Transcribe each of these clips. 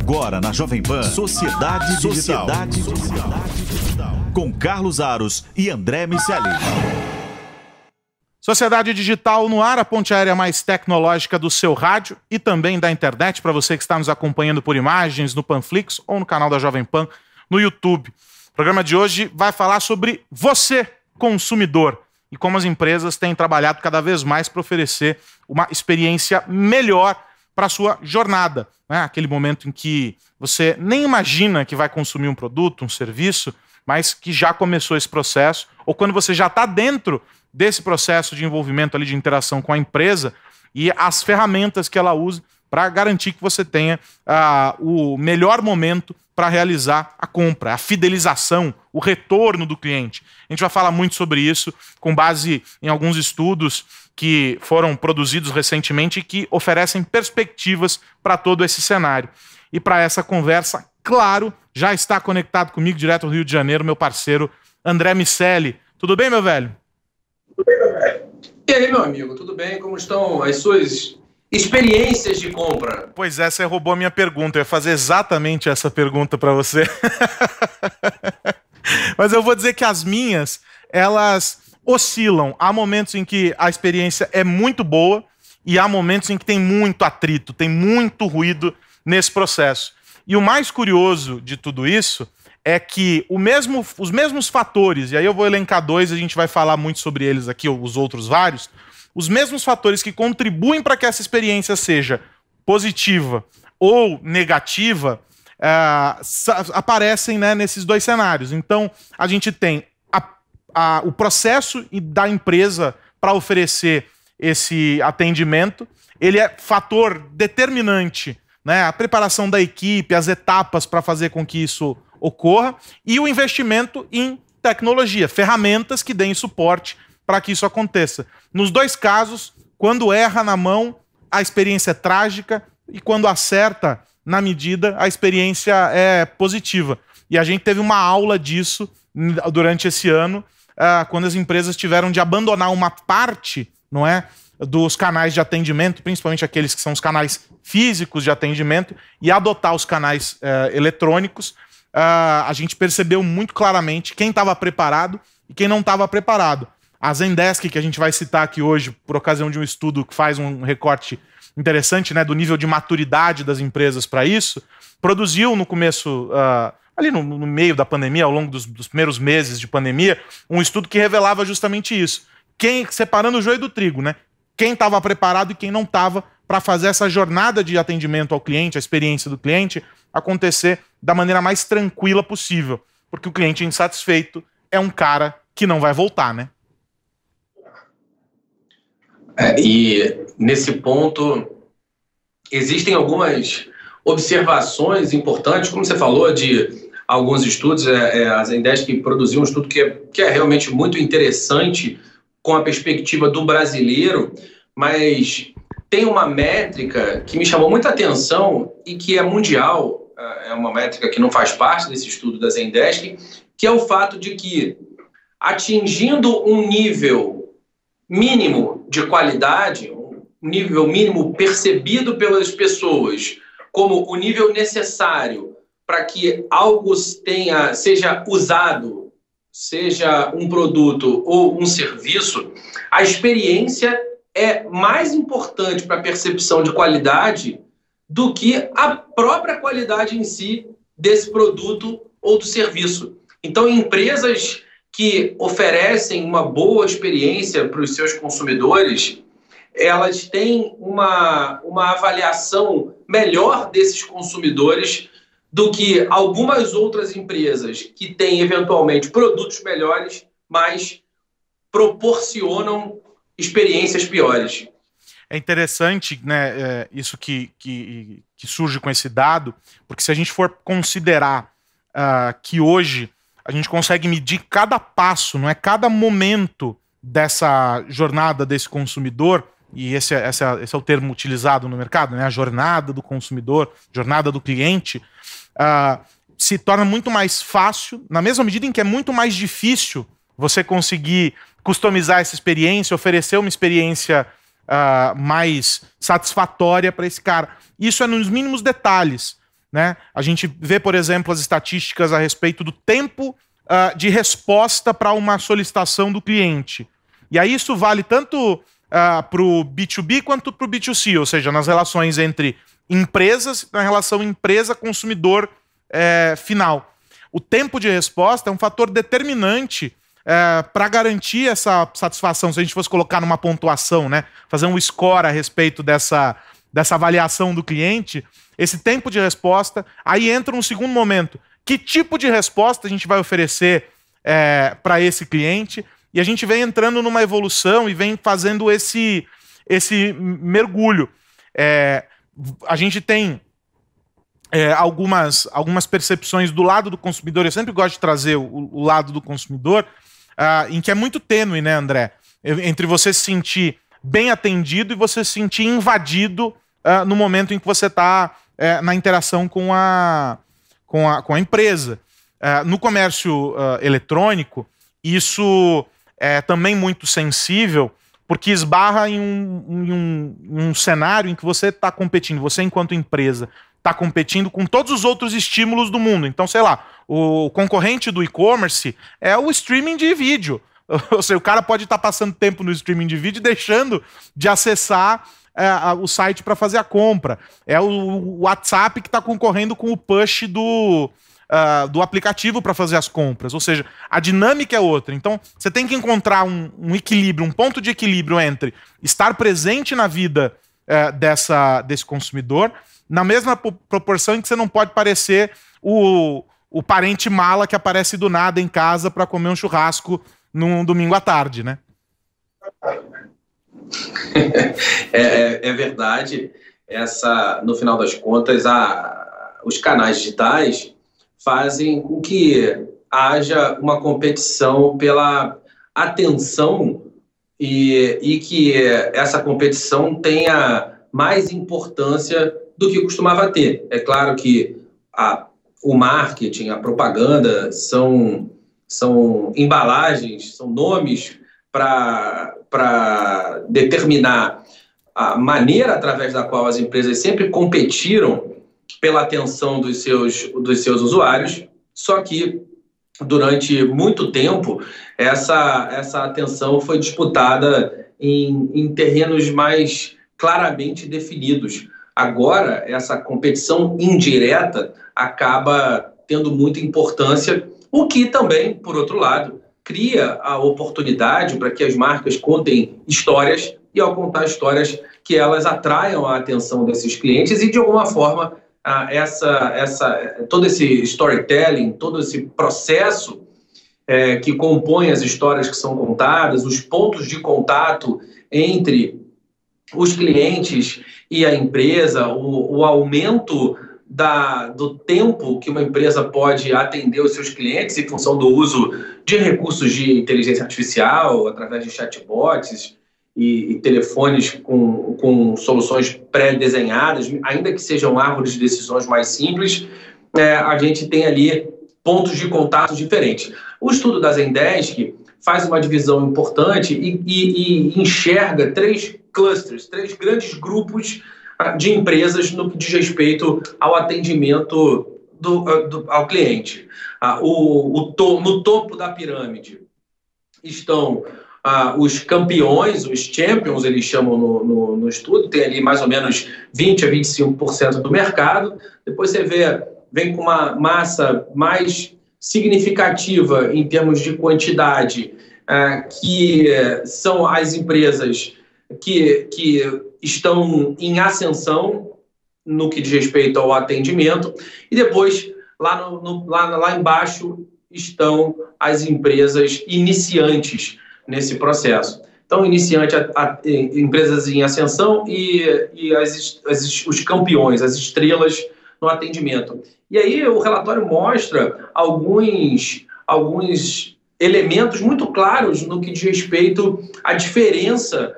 Agora na Jovem Pan, Sociedade Digital. Com Carlos Aros e André Miceli. Sociedade Digital no ar, a ponte aérea mais tecnológica do seu rádio e também da internet, para você que está nos acompanhando por imagens no Panflix ou no canal da Jovem Pan no YouTube. O programa de hoje vai falar sobre você, consumidor, e como as empresas têm trabalhado cada vez mais para oferecer uma experiência melhor para a sua jornada, né? Aquele momento em que você nem imagina que vai consumir um produto, um serviço, mas que já começou esse processo, ou quando você já está dentro desse processo de envolvimento ali, de interação com a empresa e as ferramentas que ela usa para garantir que você tenha o melhor momento para realizar a compra, a fidelização, o retorno do cliente. A gente vai falar muito sobre isso com base em alguns estudos que foram produzidos recentemente e que oferecem perspectivas para todo esse cenário. E para essa conversa, claro, já está conectado comigo direto do Rio de Janeiro, meu parceiro André Miceli. Tudo bem, meu velho? Tudo bem, meu velho. E aí, meu amigo, tudo bem? Como estão as suas experiências de compra? Pois é, você roubou a minha pergunta. Eu ia fazer exatamente essa pergunta para você. Mas eu vou dizer que as minhas, elas oscilam. Há momentos em que a experiência é muito boa e há momentos em que tem muito atrito, tem muito ruído nesse processo. E o mais curioso de tudo isso é que os mesmos fatores, e aí eu vou elencar dois, a gente vai falar muito sobre eles aqui, os outros vários, os mesmos fatores que contribuem para que essa experiência seja positiva ou negativa, aparecem, né, nesses dois cenários. Então, a gente tem o processo da empresa para oferecer esse atendimento, ele é fator determinante, né, a preparação da equipe, as etapas para fazer com que isso ocorra, e o investimento em tecnologia, ferramentas que deem suporte para que isso aconteça. Nos dois casos, quando erra na mão, a experiência é trágica, e quando acerta na medida, a experiência é positiva. E a gente teve uma aula disso durante esse ano, quando as empresas tiveram de abandonar uma parte, não é, dos canais de atendimento, principalmente aqueles que são os canais físicos de atendimento, e adotar os canais eletrônicos. A gente percebeu muito claramente quem estava preparado e quem não estava preparado. A Zendesk, que a gente vai citar aqui hoje, por ocasião de um estudo que faz um recorte interessante, né, do nível de maturidade das empresas para isso, produziu no começo, ali no meio da pandemia, ao longo dos primeiros meses de pandemia, um estudo que revelava justamente isso. Separando o joio do trigo, né? Quem estava preparado e quem não estava para fazer essa jornada de atendimento ao cliente, a experiência do cliente, acontecer da maneira mais tranquila possível. Porque o cliente insatisfeito é um cara que não vai voltar, né? E nesse ponto, existem algumas observações importantes, como você falou, de alguns estudos. A Zendesk produziu um estudo que é realmente muito interessante com a perspectiva do brasileiro, mas tem uma métrica que me chamou muita atenção e que é mundial, é uma métrica que não faz parte desse estudo da Zendesk, que é o fato de que, atingindo um nível mínimo de qualidade, um nível mínimo percebido pelas pessoas como o nível necessário para que algo seja usado, seja um produto ou um serviço, a experiência é mais importante para a percepção de qualidade do que a própria qualidade em si desse produto ou do serviço. Então, empresas que oferecem uma boa experiência para os seus consumidores, elas têm uma avaliação melhor desses consumidores do que algumas outras empresas que têm, eventualmente, produtos melhores, mas proporcionam experiências piores. É interessante, né, isso que surge com esse dado, porque se a gente for considerar que hoje a gente consegue medir cada passo, não é, cada momento dessa jornada desse consumidor, e esse é o termo utilizado no mercado, né, a jornada do consumidor, jornada do cliente, se torna muito mais fácil, na mesma medida em que é muito mais difícil você conseguir customizar essa experiência, oferecer uma experiência mais satisfatória para esse cara. Isso é nos mínimos detalhes. né? A gente vê, por exemplo, as estatísticas a respeito do tempo de resposta para uma solicitação do cliente. E aí isso vale tanto para o B2B quanto para o B2C, ou seja, nas relações entre empresas, na relação empresa-consumidor final. O tempo de resposta é um fator determinante para garantir essa satisfação. Se a gente fosse colocar numa pontuação, né, fazer um score a respeito dessa avaliação do cliente, esse tempo de resposta, aí entra um segundo momento. Que tipo de resposta a gente vai oferecer para esse cliente? E a gente vem entrando numa evolução e vem fazendo esse mergulho. A gente tem algumas percepções do lado do consumidor. Eu sempre gosto de trazer o lado do consumidor, em que é muito tênue, né, André? Entre você se sentir bem atendido e você se sentir invadido no momento em que você está na interação com a empresa. No comércio eletrônico, isso é também muito sensível, porque esbarra em um cenário em que você está competindo, você enquanto empresa está competindo com todos os outros estímulos do mundo. Então, sei lá, o concorrente do e-commerce é o streaming de vídeo. Ou seja, o cara pode estar passando tempo no streaming de vídeo deixando de acessar o site para fazer a compra. É o WhatsApp que está concorrendo com o push do aplicativo para fazer as compras. Ou seja, a dinâmica é outra. Então, você tem que encontrar um equilíbrio, um ponto de equilíbrio entre estar presente na vida desse consumidor, na mesma proporção em que você não pode parecer o parente mala que aparece do nada em casa para comer um churrasco num domingo à tarde, né? É verdade. No final das contas, os canais digitais fazem com que haja uma competição pela atenção e que essa competição tenha mais importância do que costumava ter. É claro que o marketing, a propaganda são embalagens, são nomes para determinar a maneira através da qual as empresas sempre competiram pela atenção dos seus usuários, só que durante muito tempo essa atenção foi disputada em terrenos mais claramente definidos. Agora, essa competição indireta acaba tendo muita importância, o que também, por outro lado, cria a oportunidade para que as marcas contem histórias e, ao contar histórias, que elas atraiam a atenção desses clientes e, de alguma forma, todo esse storytelling, todo esse processo que compõe as histórias que são contadas, os pontos de contato entre os clientes e a empresa, o aumento do tempo que uma empresa pode atender os seus clientes em função do uso de recursos de inteligência artificial, através de chatbots e telefones com soluções pré-desenhadas, ainda que sejam árvores de decisões mais simples, a gente tem ali pontos de contato diferentes. O estudo da Zendesk faz uma divisão importante e enxerga 3 clusters, 3 grandes grupos de empresas no que diz respeito ao atendimento ao cliente. No topo da pirâmide estão os campeões, os champions, eles chamam no estudo, tem ali mais ou menos 20% a 25% do mercado. Depois você vem com uma massa mais significativa em termos de quantidade, que são as empresas que estão em ascensão no que diz respeito ao atendimento, e depois, lá embaixo, estão as empresas iniciantes nesse processo. Então, empresas em ascensão e os campeões, as estrelas no atendimento. E aí o relatório mostra alguns elementos muito claros no que diz respeito à diferença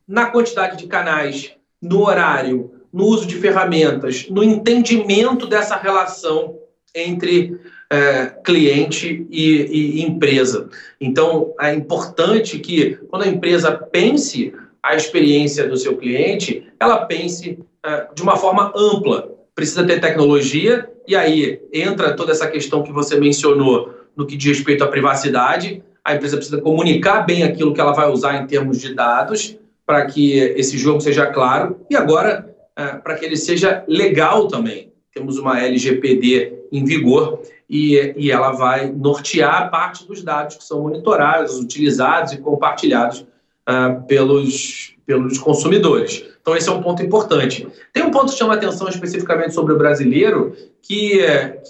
na quantidade de canais, no horário, no uso de ferramentas, no entendimento dessa relação entre cliente e empresa. Então, é importante que, quando a empresa pense a experiência do seu cliente, ela pense de uma forma ampla, precisa ter tecnologia, e aí entra toda essa questão que você mencionou no que diz respeito à privacidade. A empresa precisa comunicar bem aquilo que ela vai usar em termos de dados, para que esse jogo seja claro, e agora para que ele seja legal também. Temos uma LGPD em vigor e ela vai nortear parte dos dados que são monitorados, utilizados e compartilhados pelos consumidores. Então, esse é um ponto importante. Tem um ponto que chama atenção especificamente sobre o brasileiro, que é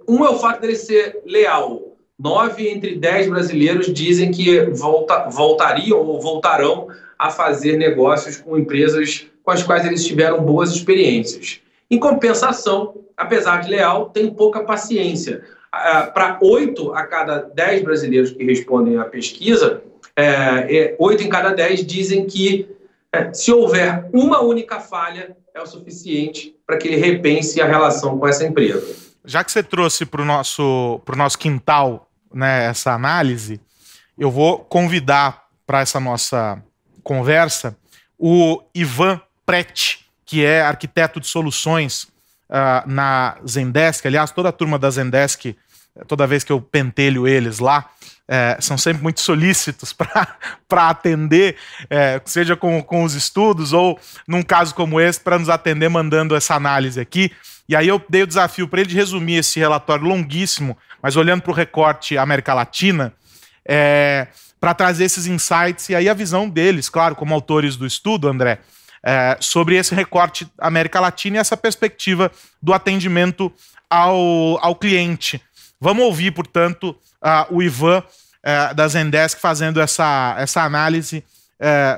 o fato dele ser leal. 9 entre 10 brasileiros dizem que voltariam ou voltarão a fazer negócios com empresas com as quais eles tiveram boas experiências. Em compensação, apesar de leal, tem pouca paciência. Para 8 a cada 10 brasileiros que respondem à pesquisa, 8 em cada 10 dizem que se houver uma única falha, é o suficiente para que ele repense a relação com essa empresa. Já que você trouxe para o nosso quintal, né, essa análise, eu vou convidar para essa nossa conversa o Ivan Preti, que é arquiteto de soluções na Zendesk. Aliás, toda a turma da Zendesk, toda vez que eu pentelho eles lá, são sempre muito solícitos para atender, seja com os estudos ou, num caso como esse, para nos atender mandando essa análise aqui. E aí eu dei o desafio para ele de resumir esse relatório longuíssimo, mas olhando para o recorte América Latina, para trazer esses insights e aí a visão deles, claro, como autores do estudo, André, sobre esse recorte América Latina e essa perspectiva do atendimento ao cliente. Vamos ouvir, portanto, o Ivan da Zendesk fazendo essa análise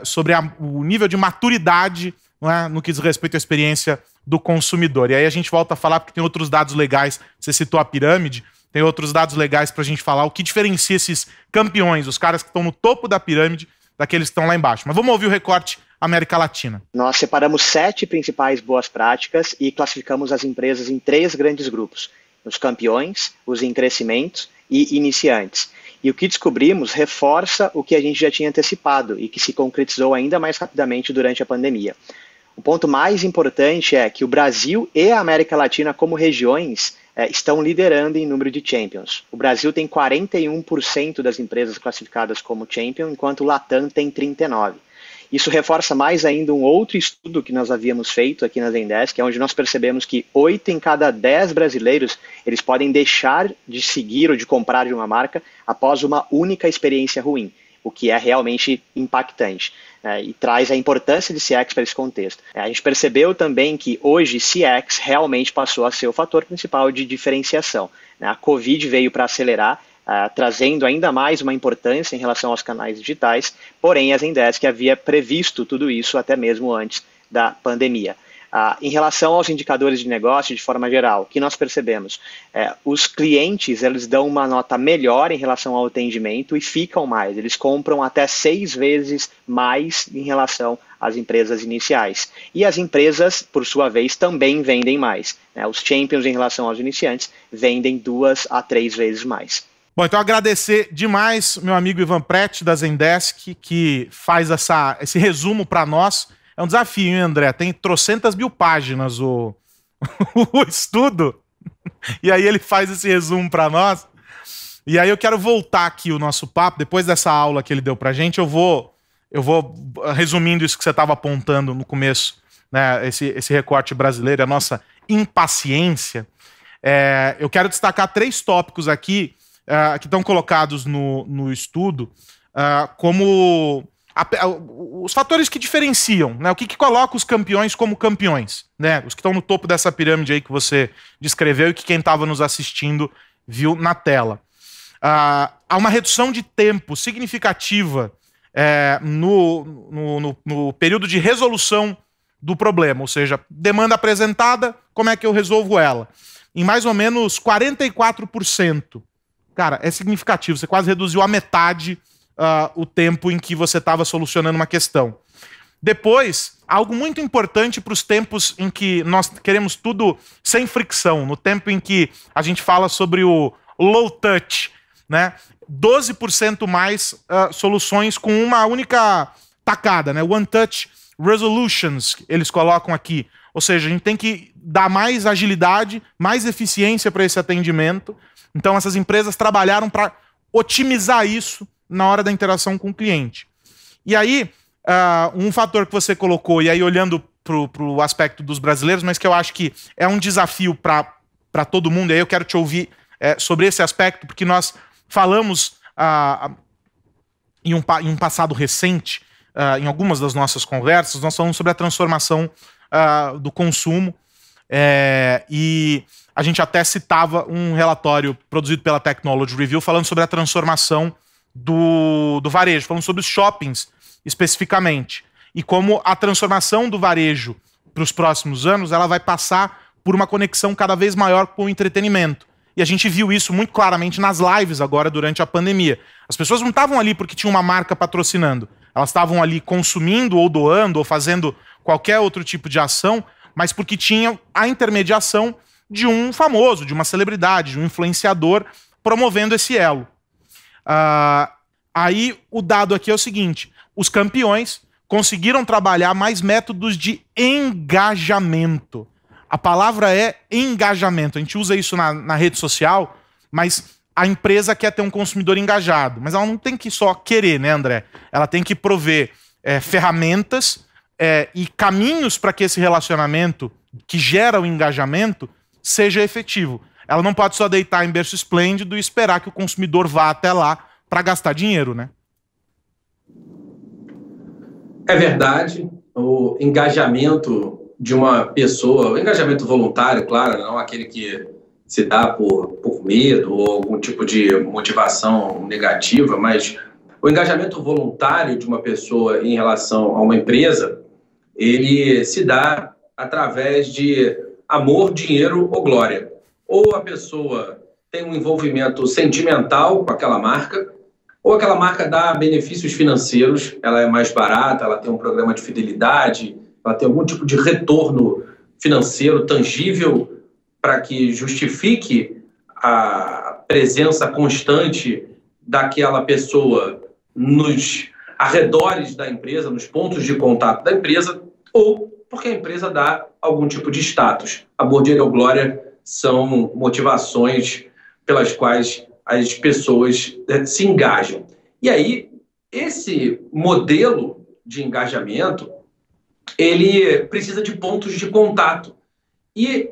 sobre o nível de maturidade, não é, no que diz respeito à experiência do consumidor. E aí a gente volta a falar, porque tem outros dados legais, você citou a pirâmide, tem outros dados legais para a gente falar o que diferencia esses campeões, os caras que estão no topo da pirâmide, daqueles que estão lá embaixo. Mas vamos ouvir o recorte América Latina. Nós separamos 7 principais boas práticas e classificamos as empresas em 3 grandes grupos: os campeões, os em crescimento e iniciantes. E o que descobrimos reforça o que a gente já tinha antecipado e que se concretizou ainda mais rapidamente durante a pandemia. O ponto mais importante é que o Brasil e a América Latina como regiões estão liderando em número de champions. O Brasil tem 41% das empresas classificadas como champion, enquanto o Latam tem 39%. Isso reforça mais ainda um outro estudo que nós havíamos feito aqui na Zendesk, onde nós percebemos que 8 em cada 10 brasileiros eles podem deixar de seguir ou de comprar de uma marca após uma única experiência ruim, o que é realmente impactante, e traz a importância de CX para esse contexto. A gente percebeu também que hoje CX realmente passou a ser o fator principal de diferenciação. A Covid veio para acelerar, trazendo ainda mais uma importância em relação aos canais digitais, porém a Zendesk havia previsto tudo isso até mesmo antes da pandemia. Em relação aos indicadores de negócio, de forma geral, o que nós percebemos? Os clientes eles dão uma nota melhor em relação ao atendimento e ficam mais. Eles compram até 6 vezes mais em relação às empresas iniciais. E as empresas, por sua vez, também vendem mais. Os champions em relação aos iniciantes vendem 2 a 3 vezes mais. Bom, então agradecer demais meu amigo Ivan Preti da Zendesk, que faz esse resumo para nós. É um desafio, hein, André? Tem 300.000 páginas o estudo. E aí ele faz esse resumo para nós. E aí eu quero voltar aqui o nosso papo. Depois dessa aula que ele deu pra gente, eu vou resumindo isso que você estava apontando no começo, né? Esse recorte brasileiro, a nossa impaciência. Eu quero destacar 3 tópicos aqui que estão colocados no estudo como os fatores que diferenciam, né? O que coloca os campeões como campeões, né? Os que estão no topo dessa pirâmide aí que você descreveu e que quem estava nos assistindo viu na tela. Há uma redução de tempo significativa no período de resolução do problema, ou seja, demanda apresentada, como é que eu resolvo ela? Em mais ou menos 44%. Cara, é significativo, você quase reduziu a metade o tempo em que você estava solucionando uma questão. Depois, algo muito importante para os tempos em que nós queremos tudo sem fricção, no tempo em que a gente fala sobre o low touch, né? 12% mais soluções com uma única tacada, né? One touch resolutions, eles colocam aqui. Ou seja, a gente tem que dar mais agilidade, mais eficiência para esse atendimento. Então essas empresas trabalharam para otimizar isso na hora da interação com o cliente. E aí, um fator que você colocou, e aí olhando para o aspecto dos brasileiros, mas que eu acho que é um desafio para todo mundo, e aí eu quero te ouvir sobre esse aspecto, porque nós falamos em um passado recente, em algumas das nossas conversas, nós falamos sobre a transformação do consumo, e a gente até citava um relatório produzido pela Technology Review falando sobre a transformação do varejo, falando sobre os shoppings especificamente, e como a transformação do varejo para os próximos anos ela vai passar por uma conexão cada vez maior com o entretenimento. E a gente viu isso muito claramente nas lives agora durante a pandemia. As pessoas não estavam ali porque tinha uma marca patrocinando, elas estavam ali consumindo ou doando ou fazendo qualquer outro tipo de ação, mas porque tinha a intermediação de um famoso, de uma celebridade, de um influenciador promovendo esse elo. Aí o dado aqui é o seguinte: os campeões conseguiram trabalhar mais métodos de engajamento. A palavra é engajamento. A gente usa isso na rede social, mas a empresa quer ter um consumidor engajado. Mas ela não tem que só querer, né, André? Ela tem que prover ferramentas e caminhos para que esse relacionamento que gera o engajamento seja efetivo. Ela não pode só deitar em berço esplêndido e esperar que o consumidor vá até lá para gastar dinheiro, né? É verdade. O engajamento de uma pessoa, o engajamento voluntário, claro, não aquele que se dá por medo ou algum tipo de motivação negativa, mas o engajamento voluntário de uma pessoa em relação a uma empresa, ele se dá através de amor, dinheiro ou glória. Ou a pessoa tem um envolvimento sentimental com aquela marca, ou aquela marca dá benefícios financeiros, ela é mais barata, ela tem um programa de fidelidade, ela tem algum tipo de retorno financeiro tangível para que justifique a presença constante daquela pessoa nos arredores da empresa, nos pontos de contato da empresa, ou porque a empresa dá algum tipo de status. Amor, dinheiro ou glória são motivações pelas quais as pessoas se engajam. E aí, esse modelo de engajamento, ele precisa de pontos de contato. E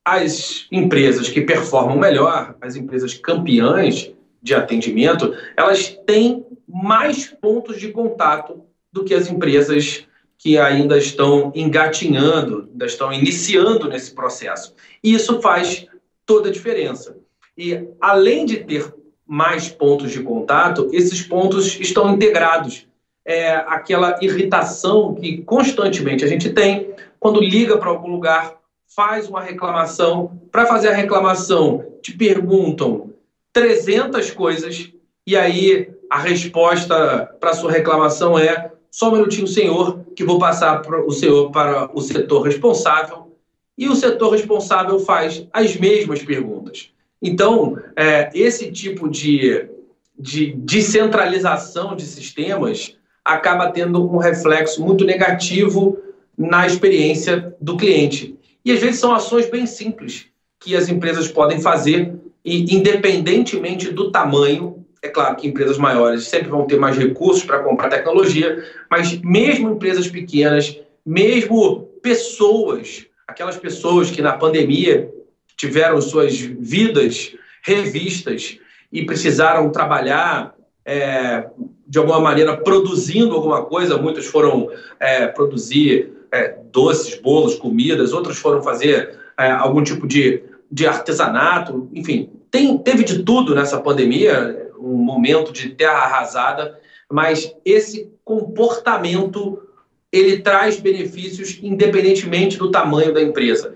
as empresas que performam melhor, as empresas campeãs de atendimento, elas têm mais pontos de contato do que as empresas que ainda estão engatinhando, ainda estão iniciando nesse processo. E isso faz toda a diferença. E, além de ter mais pontos de contato, esses pontos estão integrados. É aquela irritação que constantemente a gente tem quando liga para algum lugar, faz uma reclamação. Para fazer a reclamação, te perguntam 300 coisas e aí a resposta para a sua reclamação é: só um minutinho, senhor, que vou passar o senhor para o setor responsável. E o setor responsável faz as mesmas perguntas. Então, esse tipo de descentralização de sistemas acaba tendo um reflexo muito negativo na experiência do cliente. E, às vezes, são ações bem simples que as empresas podem fazer e, independentemente do tamanho, é claro que empresas maiores sempre vão ter mais recursos para comprar tecnologia, mas mesmo empresas pequenas, mesmo pessoas, aquelas pessoas que na pandemia tiveram suas vidas revistas e precisaram trabalhar de alguma maneira produzindo alguma coisa. Muitos foram produzir doces, bolos, comidas, outros foram fazer algum tipo de artesanato, enfim. Teve de tudo nessa pandemia, um momento de terra arrasada, mas esse comportamento ele traz benefícios independentemente do tamanho da empresa.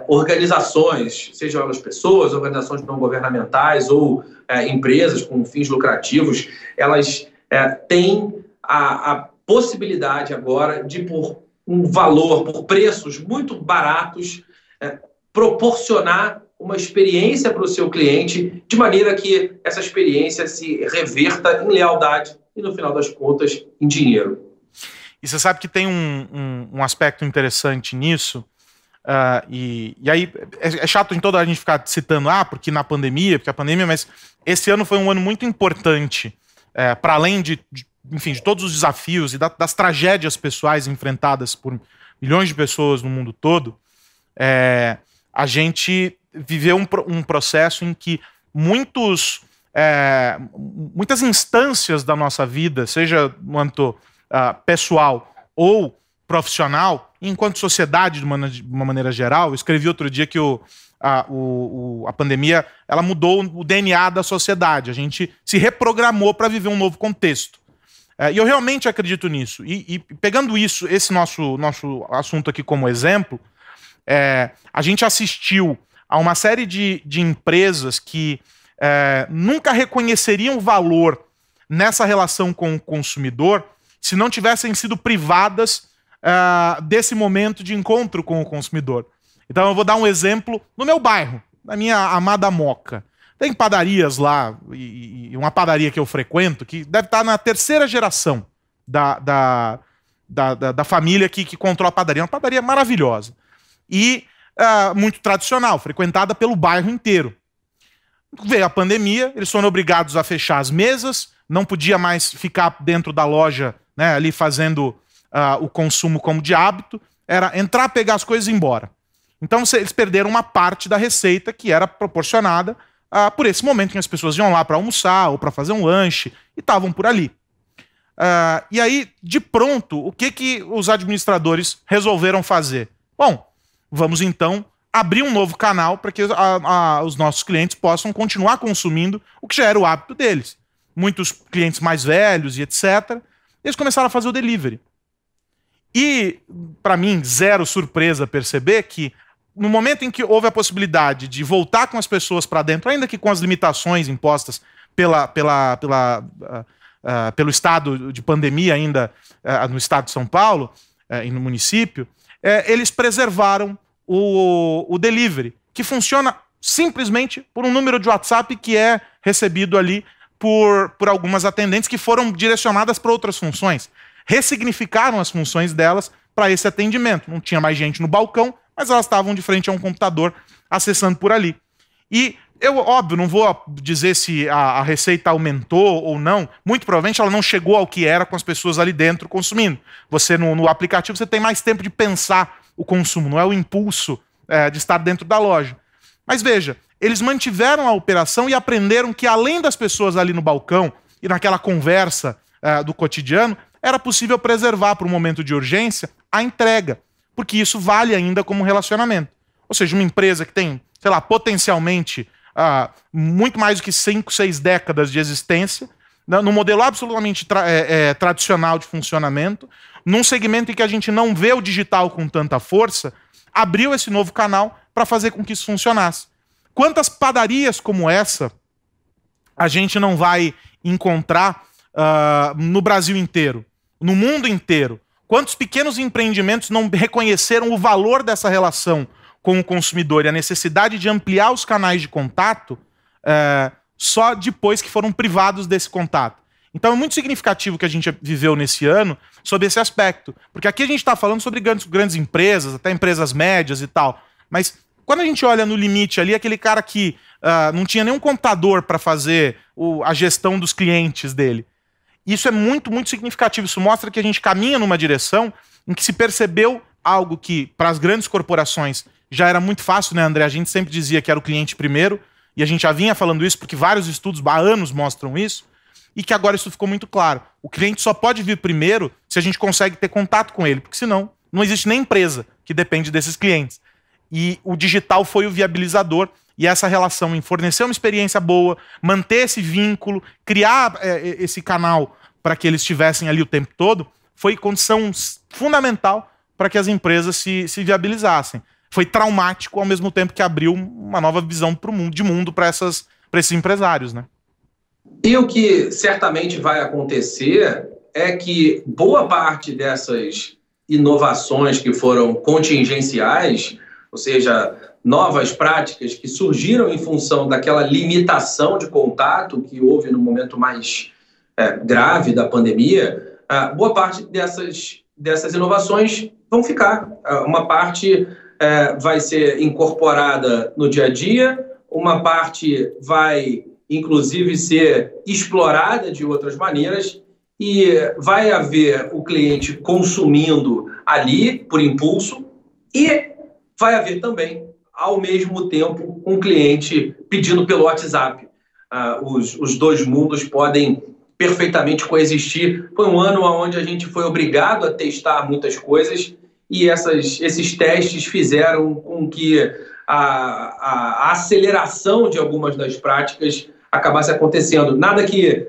Organizações, sejam elas pessoas, organizações não governamentais ou empresas com fins lucrativos, elas têm a possibilidade agora de, por um valor, por preços muito baratos, proporcionar uma experiência para o seu cliente, de maneira que essa experiência se reverta em lealdade e, no final das contas, em dinheiro. E você sabe que tem um aspecto interessante nisso, E aí é chato em toda a gente ficar citando, porque na pandemia, porque a pandemia, mas esse ano foi um ano muito importante, para além enfim, de todos os desafios e das tragédias pessoais enfrentadas por milhões de pessoas no mundo todo. A gente viveu um processo em que muitas instâncias da nossa vida, seja no âmbito pessoal ou profissional, enquanto sociedade de uma maneira geral. Eu escrevi outro dia que a pandemia ela mudou o DNA da sociedade. A gente se reprogramou para viver um novo contexto. E eu realmente acredito nisso. E pegando esse nosso assunto aqui como exemplo, a gente assistiu a uma série de empresas que nunca reconheceriam valor nessa relação com o consumidor se não tivessem sido privadas desse momento de encontro com o consumidor. Então eu vou dar um exemplo no meu bairro, na minha amada Moca. Tem padarias lá, e uma padaria que eu frequento, que deve estar na terceira geração da família que controla a padaria. Uma padaria maravilhosa. E muito tradicional, frequentada pelo bairro inteiro. Veio a pandemia, eles foram obrigados a fechar as mesas, não podia mais ficar dentro da loja, né, ali fazendo o consumo como de hábito, era entrar, pegar as coisas e ir embora. Então eles perderam uma parte da receita que era proporcionada por esse momento em que as pessoas iam lá para almoçar ou para fazer um lanche e estavam por ali. E aí, de pronto, o que os administradores resolveram fazer? Bom, vamos então abrir um novo canal para que os nossos clientes possam continuar consumindo o que já era o hábito deles. Muitos clientes mais velhos e etc. Eles começaram a fazer o delivery. E, para mim, zero surpresa perceber que no momento em que houve a possibilidade de voltar com as pessoas para dentro, ainda que com as limitações impostas pelo estado de pandemia ainda no estado de São Paulo e no município, eles preservaram o delivery, que funciona simplesmente por um número de WhatsApp que é recebido ali por algumas atendentes que foram direcionadas para outras funções. Ressignificaram as funções delas para esse atendimento. Não tinha mais gente no balcão, mas elas estavam de frente a um computador acessando por ali. E eu, óbvio, não vou dizer se a receita aumentou ou não. Muito provavelmente ela não chegou ao que era com as pessoas ali dentro consumindo. Você, no aplicativo, você tem mais tempo de pensar o consumo, não é o impulso de estar dentro da loja. Mas veja, eles mantiveram a operação e aprenderam que, além das pessoas ali no balcão e naquela conversa do cotidiano, era possível preservar para um momento de urgência a entrega, porque isso vale ainda como relacionamento. Ou seja, uma empresa que tem, sei lá, potencialmente muito mais do que 5, 6 décadas de existência, num modelo absolutamente tradicional de funcionamento, num segmento em que a gente não vê o digital com tanta força, abriu esse novo canal para fazer com que isso funcionasse. Quantas padarias como essa a gente não vai encontrar no Brasil inteiro, no mundo inteiro? Quantos pequenos empreendimentos não reconheceram o valor dessa relação com o consumidor e a necessidade de ampliar os canais de contato só depois que foram privados desse contato? Então é muito significativo que a gente viveu nesse ano sobre esse aspecto. Porque aqui a gente está falando sobre grandes empresas, até empresas médias e tal. Mas quando a gente olha no limite ali, aquele cara que não tinha nenhum computador para fazer a gestão dos clientes dele. Isso é muito, muito significativo. Isso mostra que a gente caminha numa direção em que se percebeu algo que, para as grandes corporações, já era muito fácil, né, André? A gente sempre dizia que era o cliente primeiro, e a gente já vinha falando isso porque vários estudos há anos mostram isso, e que agora isso ficou muito claro. O cliente só pode vir primeiro se a gente consegue ter contato com ele, porque senão não existe nem empresa que depende desses clientes. E o digital foi o viabilizador, e essa relação em fornecer uma experiência boa, manter esse vínculo, criar esse canal para que eles estivessem ali o tempo todo, foi condição fundamental para que as empresas se viabilizassem. Foi traumático ao mesmo tempo que abriu uma nova visão de mundo para esses empresários, né? E o que certamente vai acontecer é que boa parte dessas inovações que foram contingenciais, ou seja, novas práticas que surgiram em função daquela limitação de contato que houve no momento mais grave da pandemia, boa parte dessas inovações vão ficar. Uma parte vai ser incorporada no dia a dia, uma parte vai, inclusive, ser explorada de outras maneiras e vai haver o cliente consumindo ali por impulso e vai haver também, ao mesmo tempo, um cliente pedindo pelo WhatsApp. Os dois mundos podem perfeitamente coexistir. Foi um ano onde a gente foi obrigado a testar muitas coisas e esses testes fizeram com que a aceleração de algumas das práticas acabasse acontecendo. Nada que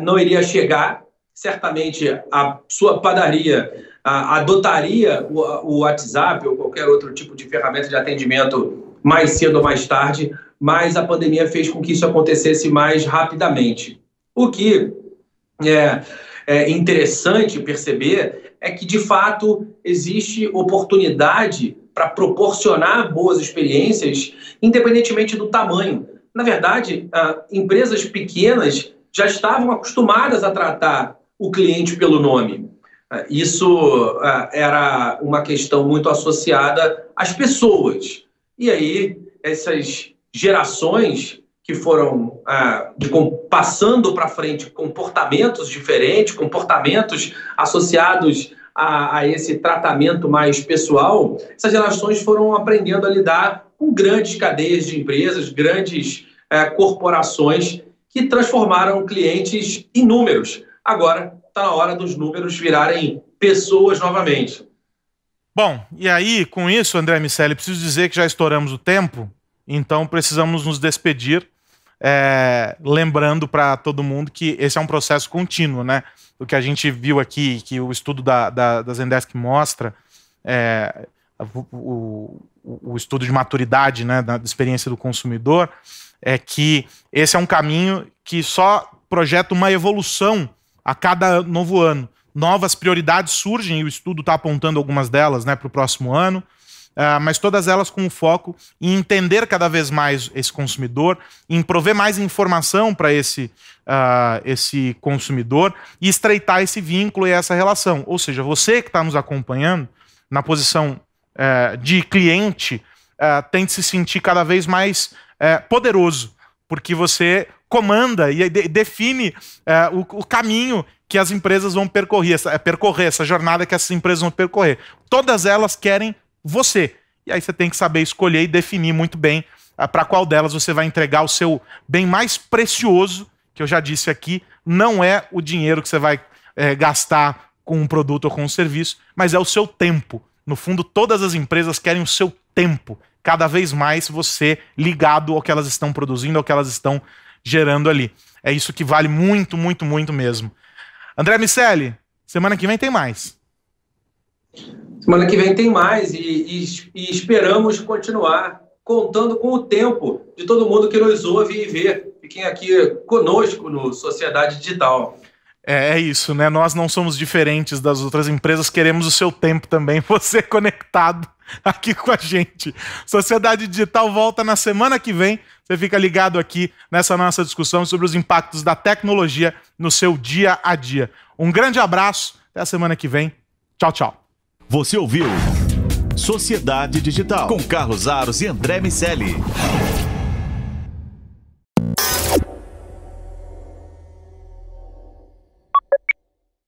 não iria chegar. Certamente a sua padaria adotaria o WhatsApp ou qualquer outro tipo de ferramenta de atendimento mais cedo ou mais tarde, mas a pandemia fez com que isso acontecesse mais rapidamente. O que é interessante perceber é que, de fato, existe oportunidade para proporcionar boas experiências, independentemente do tamanho. Na verdade, empresas pequenas já estavam acostumadas a tratar o cliente pelo nome. Isso era uma questão muito associada às pessoas. E aí, essas gerações que foram passando para frente comportamentos diferentes, comportamentos associados a esse tratamento mais pessoal, essas gerações foram aprendendo a lidar com grandes cadeias de empresas, grandes corporações que transformaram clientes em números. Agora está na hora dos números virarem pessoas novamente. Bom, e aí, com isso, André Miceli, preciso dizer que já estouramos o tempo, então precisamos nos despedir, lembrando para todo mundo que esse é um processo contínuo, né? O que a gente viu aqui, que o estudo da Zendesk mostra, o estudo de maturidade, né, da experiência do consumidor, é que esse é um caminho que só projeta uma evolução a cada novo ano. Novas prioridades surgem, e o estudo está apontando algumas delas, né, para o próximo ano, mas todas elas com foco em entender cada vez mais esse consumidor, em prover mais informação para esse consumidor e estreitar esse vínculo e essa relação. Ou seja, você que está nos acompanhando na posição de cliente tem de se sentir cada vez mais poderoso, porque você comanda e define o caminho que as empresas vão percorrer, essa jornada que essas empresas vão percorrer. Todas elas querem você. E aí você tem que saber escolher e definir muito bem para qual delas você vai entregar o seu bem mais precioso, que eu já disse aqui, não é o dinheiro que você vai gastar com um produto ou com um serviço, mas é o seu tempo. No fundo, todas as empresas querem o seu tempo, cada vez mais você ligado ao que elas estão produzindo, ao que elas estão gerando ali. É isso que vale muito, muito, muito mesmo. André Miceli, semana que vem tem mais. Semana que vem tem mais e esperamos continuar contando com o tempo de todo mundo que nos ouve e vê. Fiquem aqui conosco no Sociedade Digital. É isso, né? Nós não somos diferentes das outras empresas, queremos o seu tempo também, você conectado aqui com a gente. Sociedade Digital volta na semana que vem. Você fica ligado aqui nessa nossa discussão sobre os impactos da tecnologia no seu dia a dia. Um grande abraço, até a semana que vem. Tchau, tchau. Você ouviu Sociedade Digital com Carlos Aros e André Miceli.